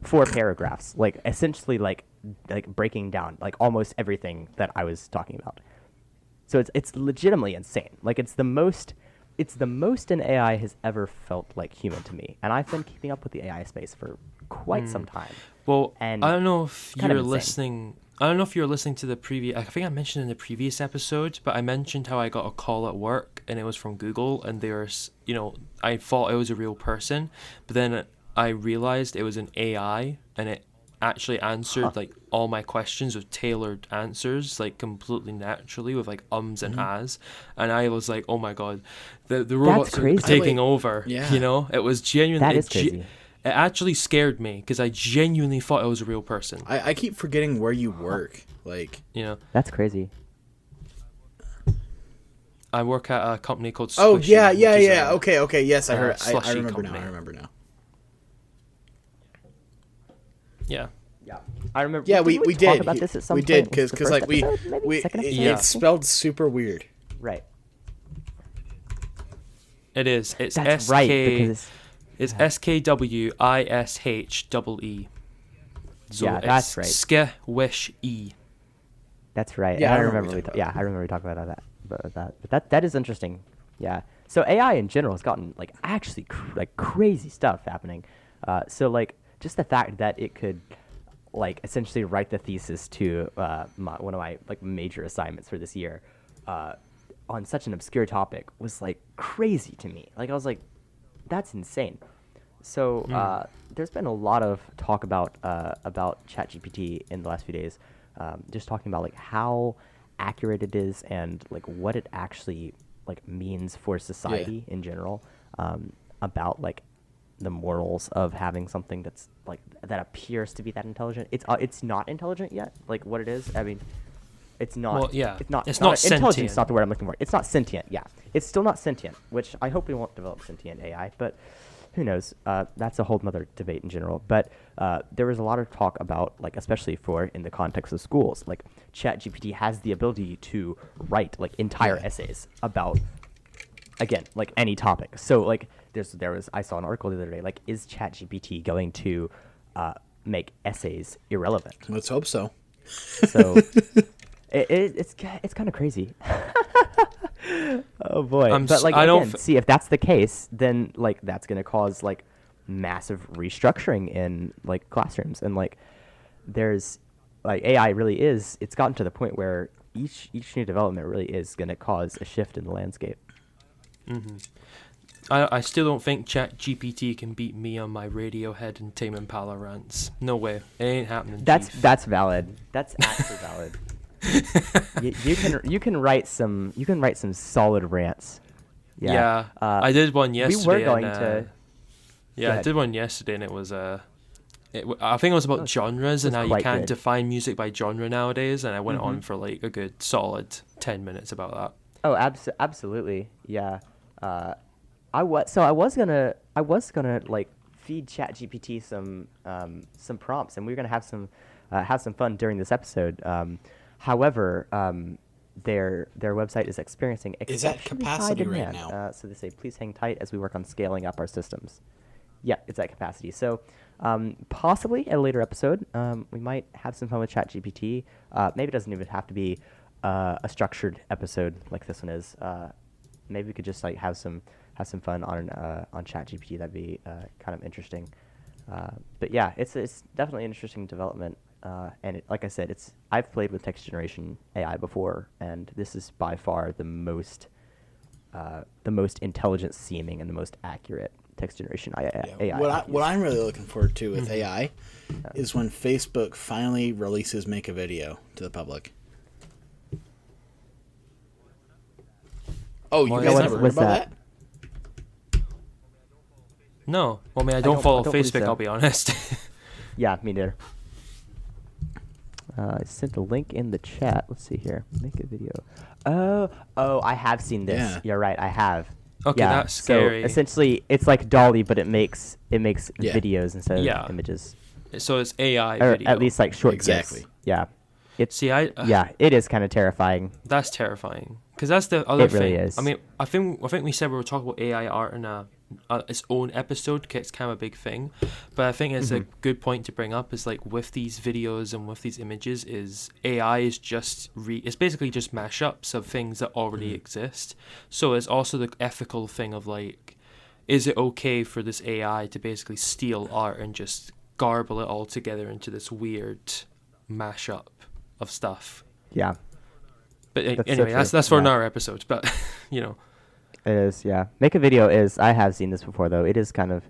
4 paragraphs, like essentially like breaking down like almost everything that I was talking about. So it's legitimately insane. Like it's the most an AI has ever felt like human to me, and I've been keeping up with the AI space for quite some time. Well, and I don't know if kind of you're insane. listening. I don't know if you were listening to the previous. I think I mentioned in the previous episode, but I mentioned how I got a call at work and it was from Google, and they were, I thought it was a real person, but then I realized it was an AI, and it actually answered like all my questions with tailored answers, like completely naturally with like ums and ahs, and I was like, oh my god, the robots are taking over. Yeah. It was genuinely That is crazy. it actually scared me because I genuinely thought it was a real person. I keep forgetting where you work. Like, You know, That's crazy. I work at a company called oh Squishy, yeah, which yeah, is yeah. a- Okay. Yes, I heard. I slushy remember now. company. I remember now. Yeah. Yeah, I remember. Yeah, didn't we talk did. about this at some we point? did Was it the because first like we episode, maybe? Second episode? Yeah. it's spelled super weird. Right. It is. It's That's SK. right, because It's SKWISHEE. So Yeah, that's right. Skewish-E. that's right. Yeah, And I remember we talked about I remember we talked about that. But that is interesting. Yeah. So AI in general has gotten like actually like crazy stuff happening. So like just the fact that it could like essentially write the thesis to one of my like major assignments for this year on such an obscure topic was like crazy to me. Like I was like, that's insane. So there's been a lot of talk about ChatGPT in the last few days, just talking about like how accurate it is and like what it actually like means for society in general, about like the morals of having something that's like that appears to be that intelligent. It's not intelligent yet. Like what it is, I mean, it's not. Well, yeah, it's not. it's not intelligent. sentient. Is not the word I'm looking for. It's not sentient. Yeah, it's still not sentient. Which I hope we won't develop sentient AI, but who knows? That's a whole nother debate in general. But there was a lot of talk about, like, especially for in the context of schools, like ChatGPT has the ability to write like entire essays about, again, like any topic. So like I saw an article the other day, like, is ChatGPT going to make essays irrelevant? Let's hope so. So it's kind of crazy. Oh boy! But like I don't again, see if that's the case, then like that's gonna cause like massive restructuring in like classrooms, and like there's like AI really is. It's gotten to the point where each new development really is gonna cause a shift in the landscape. I still don't think ChatGPT can beat me on my Radiohead and Tame Impala rants. No way. It ain't happening. That's Chief. that's valid. That's actually valid. You can write some solid rants. Yeah. I did one yesterday. We were going and, to. Yeah, I ahead. did one yesterday, and it was I think it was about genres and how you quite can't good. define music by genre nowadays, and I went on Mhm. for like a good solid 10 minutes about that. Oh, absolutely. Yeah. I was gonna like feed ChatGPT some prompts, and we were gonna have some fun during this episode. However, their website is experiencing Is at exceptionally capacity high right demand. now. So they say, please hang tight as we work on scaling up our systems. Yeah, it's at capacity. So possibly at a later episode, we might have some fun with ChatGPT. Maybe it doesn't even have to be a structured episode like this one is. Maybe we could just like have some fun on ChatGPT. That'd be kind of interesting. But yeah, it's definitely an interesting development. And like I said, I've played with text generation AI before, and this is by far the most intelligent seeming and the most accurate text generation AI. What I'm really looking forward to with AI is when Facebook finally releases Make a Video to the public. Oh, you Well, guys yeah, never heard what's about that? that? No. Well, I mean, I don't follow don't believe Facebook, so. I'll be honest. Yeah, me neither. I sent a link in the chat. Let's see here. Make a video. Oh, I have seen this. Yeah. You're right. I have. Okay, yeah, that's scary. So essentially, it's like Dolly, but it makes Yeah. videos instead Yeah. of images, So it's AI or video. at least like short Exactly. clips. Yeah. It's See, yeah. It is kind of terrifying. That's terrifying. Because that's the other It really thing. is. I mean, I think we said we were talking about AI art in its own episode, 'cause it's kind of a big thing. But I think it's a good point to bring up is like with these videos and with these images is AI is just it's basically just mashups of things that already exist. So it's also the ethical thing of like, is it okay for this AI to basically steal art and just garble it all together into this weird mashup of stuff? Yeah. But That's so anyway, true. that's for Yeah. another episode. But you know, It is, yeah. Make a video is. I have seen this before though. It is kind of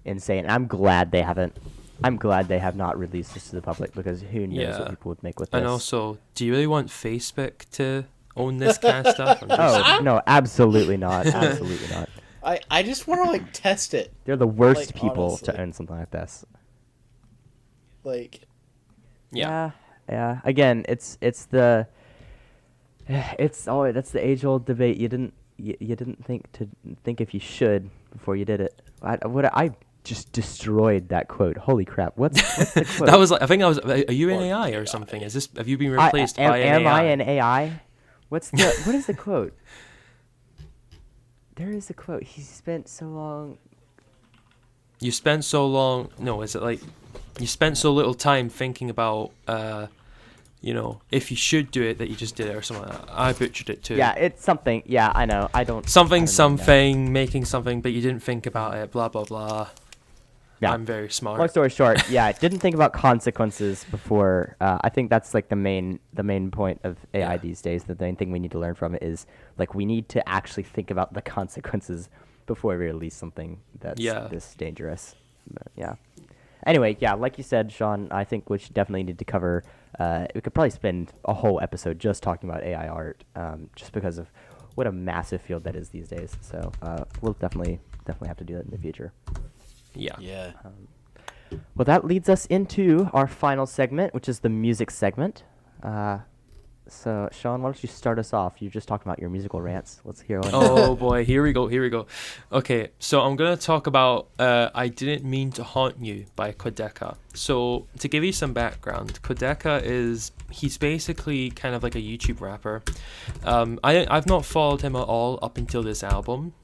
insane. I'm glad they haven't. I'm glad they have not released this to the public because who knows Yeah. what people would make with this. and also, do you really want Facebook to own this kind of stuff? I'm just- Oh no, absolutely not. Absolutely not. I just want to like test it. They're the worst Like, people honestly. to own something like this. Like, Yeah. Yeah. Again, it's the that's the age old debate. You didn't think if you should before you did it. I just destroyed that quote. Holy crap! What's the quote? That was like, I think I was. Are you an Poor AI or guy. something? Have you been replaced by an am AI? I an AI? What is the quote? There is a quote. He spent so long. You spent so long. No, is it like you spent so little time thinking about, if you should do it that you just did it or something like that. I butchered it too. Yeah, it's something. Yeah, I know. I don't. Something, I don't even know. something, making something, but you didn't think about it. Blah blah blah. Yeah. I'm very smart. Long story short, yeah, I didn't think about consequences before. I think that's like the main point of AI these days. The main thing we need to learn from it is like we need to actually think about the consequences before we release something that's this dangerous. But, yeah. Anyway, yeah, like you said, Sean, I think we should definitely need to cover. We could probably spend a whole episode just talking about AI art, just because of what a massive field that is these days. So we'll definitely have to do that in the future. Yeah. yeah. Well, that leads us into our final segment, which is the music segment. So, Sean, why don't you start us off? You're just talking about your musical rants. Let's hear one. Oh boy, here we go. Okay, so I'm gonna talk about "I Didn't Mean to Haunt You" by Quadeca. So to give you some background, he's basically kind of like a YouTube rapper. I've not followed him at all up until this album.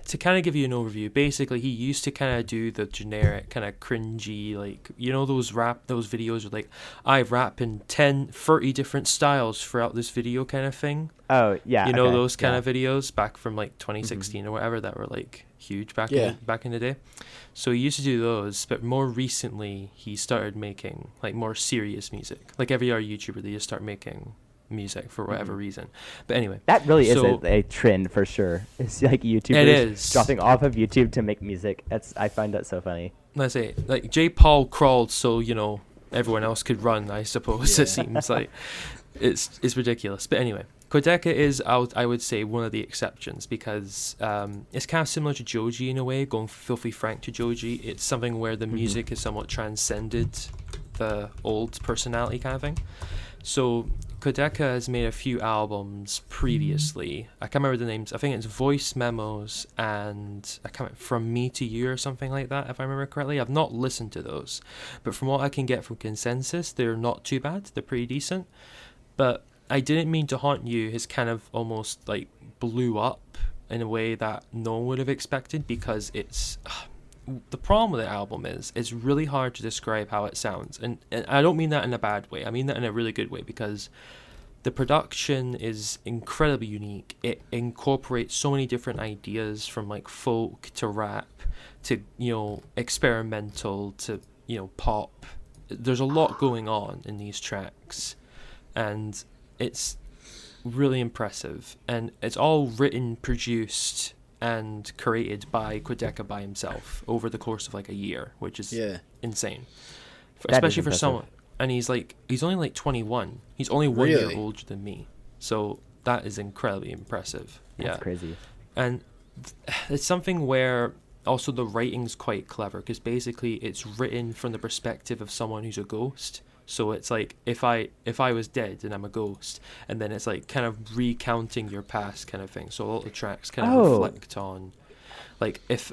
To kind of give you an overview, basically he used to kind of do the generic kind of cringy, like, those videos with like, I rap in 30 different styles throughout this video kind of thing. Oh, yeah. Those kind of videos back from like 2016 or whatever that were like huge back in the day. So he used to do those, but more recently he started making like more serious music. Like every other YouTuber, they just start making music for whatever reason. But anyway, that really is a trend for sure. It's like YouTubers dropping off of YouTube to make music. I find that so funny. Let's say like J. Paul crawled so everyone else could run, I suppose. It seems like it's ridiculous. But anyway, Quadeca is I would say one of the exceptions because it's kind of similar to Joji in a way, going Filthy Frank to Joji. It's something where the music is somewhat transcended the old personality kind of thing. So Quadeca has made a few albums previously. I can't remember the names. I think it's Voice Memos and From Me to You or something like that, if I remember correctly. I've not listened to those, but from what I can get from consensus, they're not too bad. They're pretty decent. But I Didn't Mean to Haunt You has kind of almost like blew up in a way that no one would have expected because it's... The problem with the album is it's really hard to describe how it sounds, and I don't mean that in a bad way. I mean that in a really good way because the production is incredibly unique. It incorporates so many different ideas from like folk to rap to experimental to pop. There's a lot going on in these tracks, and it's really impressive. And it's all written, produced, and created by Quadeca by himself over the course of like a year, which is insane, especially for someone. And he's only like 21. He's only 1 year older than me, so that is incredibly impressive. That's crazy. And it's something where also the writing's quite clever because basically it's written from the perspective of someone who's a ghost. So it's like if I was dead and I'm a ghost, and then it's like kind of recounting your past kind of thing. So all the tracks kind of reflect on, like if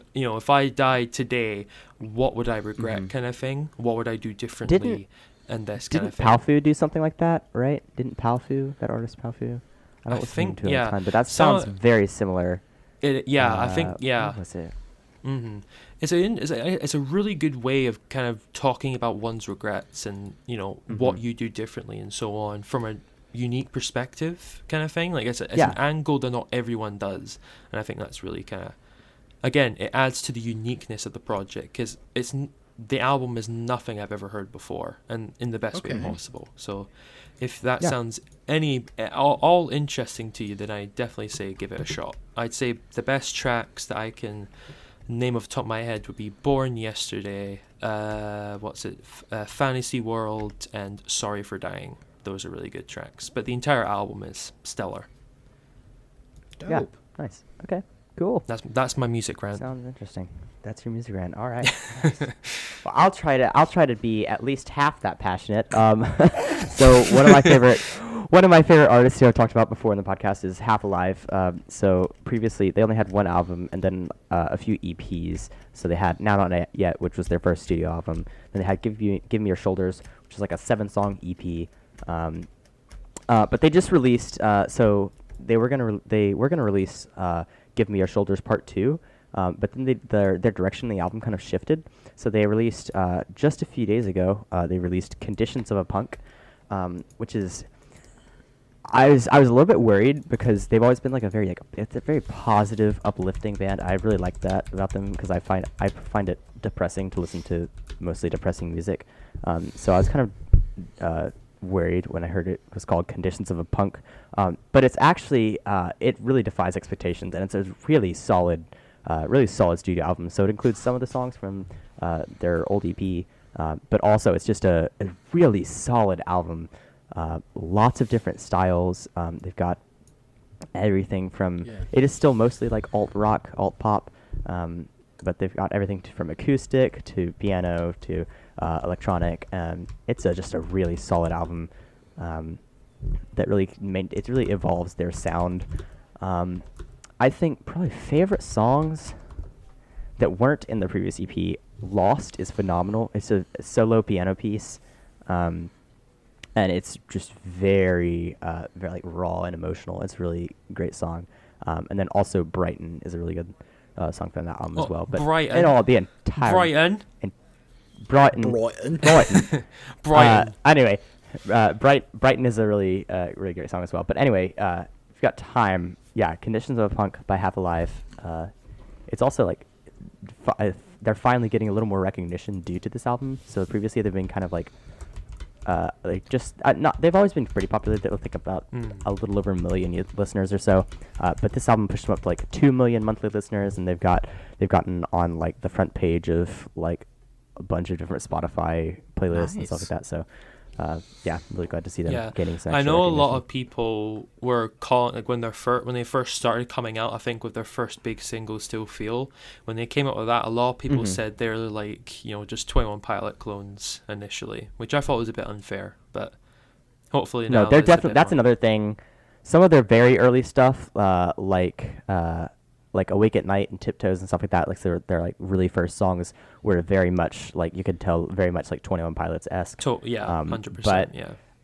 I died today, what would I regret kind of thing? What would I do differently? And this kind of thing. Didn't Palfu do something like that? Right? Didn't Palfu, that artist Palfu? I don't listen to it all the time, but that sounds very similar. I think. What was it? Mm-hmm. It's a really good way of kind of talking about one's regrets and what you do differently and so on from a unique perspective kind of thing. Like it's an angle that not everyone does, and I think that's really kind of, again, it adds to the uniqueness of the project because the album is nothing I've ever heard before, and in the best way possible. So if that sounds all interesting to you, then I definitely say give it a shot. I'd say the best tracks that I can name off the top of my head would be Born Yesterday, Fantasy World, and Sorry for Dying. Those are really good tracks, but the entire album is stellar. Dope. Yeah, nice. Okay. Cool. That's my music rant. Sounds interesting. That's your music rant. All right. Nice. Well, I'll try to be at least half that passionate. So one of my favorite artists who I talked about before in the podcast is Half Alive. So previously they only had one album and then a few EPs. So they had Now Not Yet, which was their first studio album. Then they had Give Me Your Shoulders, which is like a 7-song EP. But they just released. So they were gonna release Give Me Your Shoulders Part 2. But then their direction in the album kind of shifted. So they released, just a few days ago, they released Conditions of a Punk, which is, I was a little bit worried because they've always been like it's a very positive, uplifting band. I really like that about them because I find it depressing to listen to mostly depressing music. So I was kind of worried when I heard it was called Conditions of a Punk. But it's actually, it really defies expectations, and it's a really solid studio album. So it includes some of the songs from their old EP, but also it's just a really solid album. Lots of different styles. They've got everything from, it is still mostly like alt rock, alt pop, but they've got everything from acoustic to piano to electronic. It's just a really solid album that really evolves their sound. I think probably favorite songs that weren't in the previous EP, Lost is phenomenal. It's a solo piano piece, and it's just very like raw and emotional. It's a really great song. And then also Brighton is a really good song from that album as well. But Brighton. in all, the entire Brighton. Brighton. Anyway, Brighton is a really really great song as well. But anyway, if you've got time, yeah, Conditions of a Punk by Half Alive. It's also like they're finally getting a little more recognition due to this album. So previously they've been kind of like just not. They've always been pretty popular. They'll think about a little over 1 million listeners or so. But this album pushed them up to like 2 million monthly listeners, and they've gotten on like the front page of like a bunch of different Spotify playlists and stuff like that. So. Yeah, I'm really glad to see them gaining some. I know a lot of people were calling, like when they first started coming out. I think with their first big single, "Still Feel," when they came out with that, a lot of people said they're like just 21 Pilot clones initially, which I thought was a bit unfair. But hopefully now they're definitely. That's another thing. Some of their very early stuff, like "Awake at Night" and "Tiptoes" and stuff like that, like their like really first songs were very much like you could tell very much like 21 Pilots-esque. 100%.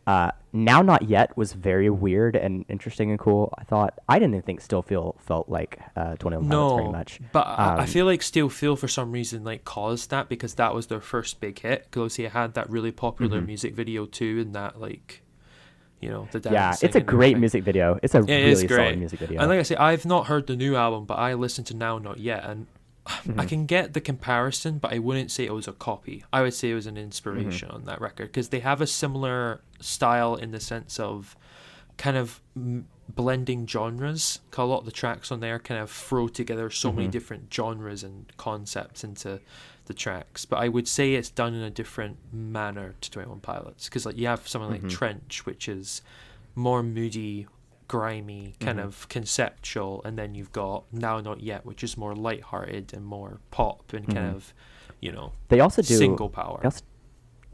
But Now Not Yet was very weird and interesting and cool. I didn't think Still Feel felt like 21 Pilots very much. But I feel like Still Feel for some reason like caused that because that was their first big hit. Because it had that really popular music video too, and that like. The dancing. Yeah, it's a great music video. It's a really solid music video. And like I say, I've not heard the new album, but I listened to Now Not Yet, and I can get the comparison, but I wouldn't say it was a copy. I would say it was an inspiration on that record because they have a similar style in the sense of kind of blending genres. 'Cause a lot of the tracks on there kind of throw together so many different genres and concepts into the tracks, but I would say it's done in a different manner to 21 Pilots because like you have something like Trench, which is more moody, grimy, kind of conceptual, and then you've got Now Not Yet, which is more lighthearted and more pop and kind of they also do single power.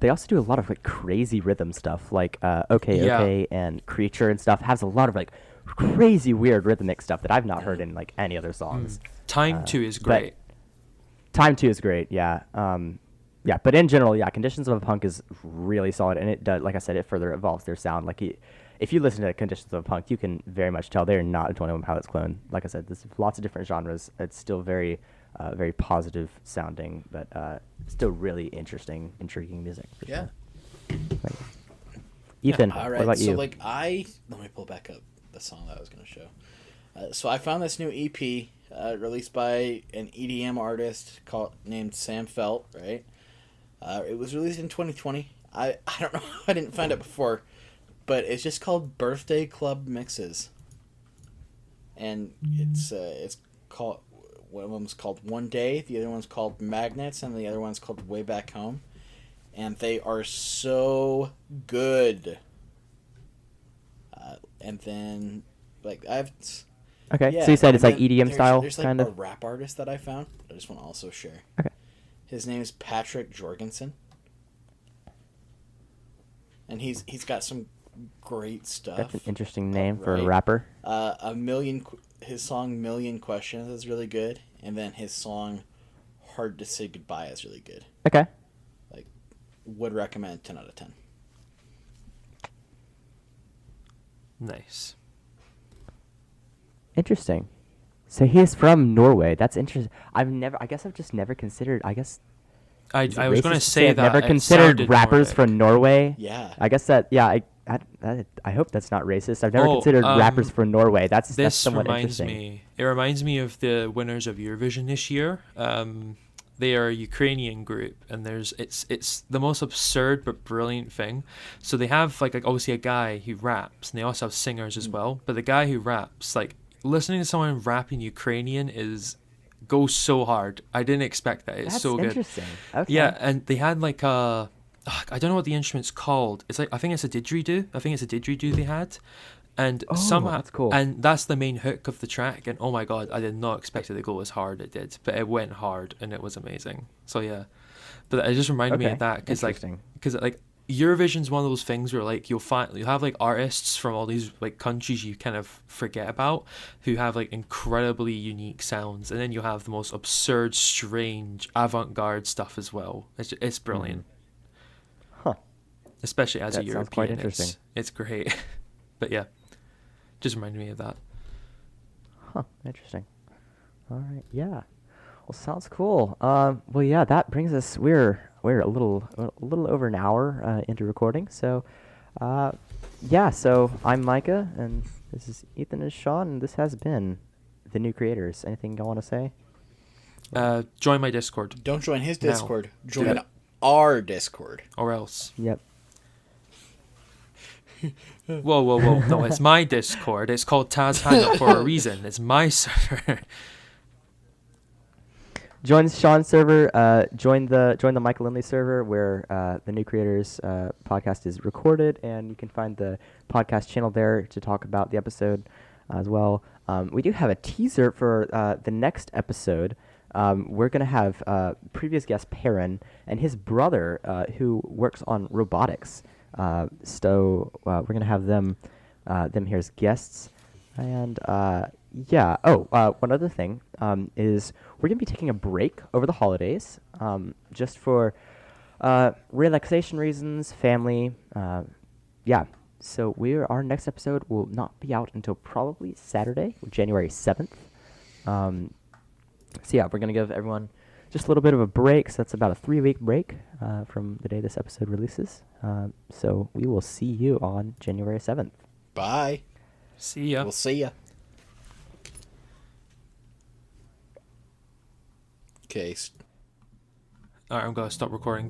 They also do a lot of like crazy rhythm stuff, like Okay and Creature and stuff has a lot of like crazy weird rhythmic stuff that I've not heard in like any other songs. Time 2 is great. Time 2 is great, yeah. But in general, Conditions of a Punk is really solid, and it does, like I said, it further evolves their sound. Like, if you listen to Conditions of a Punk, you can very much tell they're not a 21 Pilots clone. Like I said, there's lots of different genres. It's still very, very positive sounding, but still really interesting, intriguing music. For sure. Ethan, all right, what about you? So like let me pull back up the song that I was going to show. So I found this new EP. Released by an EDM artist named Sam Felt, right? It was released in 2020. I don't know how I didn't find it before, but it's just called Birthday Club Mixes, and it's called, one of them's called One Day, the other one's called Magnets, and the other one's called Way Back Home, and they are so good. And then like Okay, Yeah, so you said and it's like then EDM style, there's like kind a of. rap artist that I found. I just want to also share. Okay. His name is Patrick Jorgensen, and he's got some great stuff. That's an interesting name for a right? rapper. His song "Million Questions" is really good, and then his song "Hard to Say Goodbye" is really good. Okay. Like, would recommend 10 out of 10. Nice. Interesting. So he is from Norway. That's interesting. I guess I've just never considered. I guess. I is it was racist going to to say I've that never it considered sounded rappers Nordic. from Norway. Yeah. I guess that. Yeah. I hope that's not racist. I've never Oh, considered rappers from Norway. That's This somewhat reminds interesting. me. It reminds me of the winners of Eurovision this year. They are a Ukrainian group, and it's the most absurd but brilliant thing. So they have like obviously a guy who raps, and they also have singers as well. But the guy who raps, like listening to someone rapping Ukrainian goes so hard. I didn't expect that. It's That's so good. interesting. Okay. Yeah, and they had like a. I don't know what the instrument's called. It's like I think it's a didgeridoo. They had, and Oh, somehow that's cool. and that's the main hook of the track. And oh my god, I did not expect it to go as hard as it did, but it went hard and it was amazing. So yeah, but it just reminded me Okay, of that because interesting. Eurovision's one of those things where like you'll have like artists from all these like countries you kind of forget about who have like incredibly unique sounds, and then you have the most absurd, strange, avant-garde stuff as well. It's brilliant. Huh. Especially as a That sounds quite European, interesting. it's great. But yeah, just reminded me of that. Huh. Interesting. All right. Yeah. Well, sounds cool. Well, yeah. That brings us. We're a little over an hour into recording. So, yeah. So I'm Micah, and this is Ethan and Sean, and this has been the New Creators. Anything y'all want to say? Join my Discord, Don't join his No. Discord. Join Yep. our Discord. or else. Yep. Whoa! No, it's my Discord. It's called Taz Hangout for a reason. It's my server. Join Sean's server. Join the Michael Lindley server where the New Creators podcast is recorded, and you can find the podcast channel there to talk about the episode as well. We do have a teaser for the next episode. We're gonna have previous guest Perrin and his brother who works on robotics. So we're gonna have them here as guests, and yeah. Oh, one other thing is we're going to be taking a break over the holidays just for relaxation reasons, family. Yeah. So our next episode will not be out until probably Saturday, January 7th. So yeah, we're going to give everyone just a little bit of a break. So that's about a 3-week break from the day this episode releases. So we will see you on January 7th. Bye. See ya. We'll see ya. Okay. Alright, I'm gonna stop recording.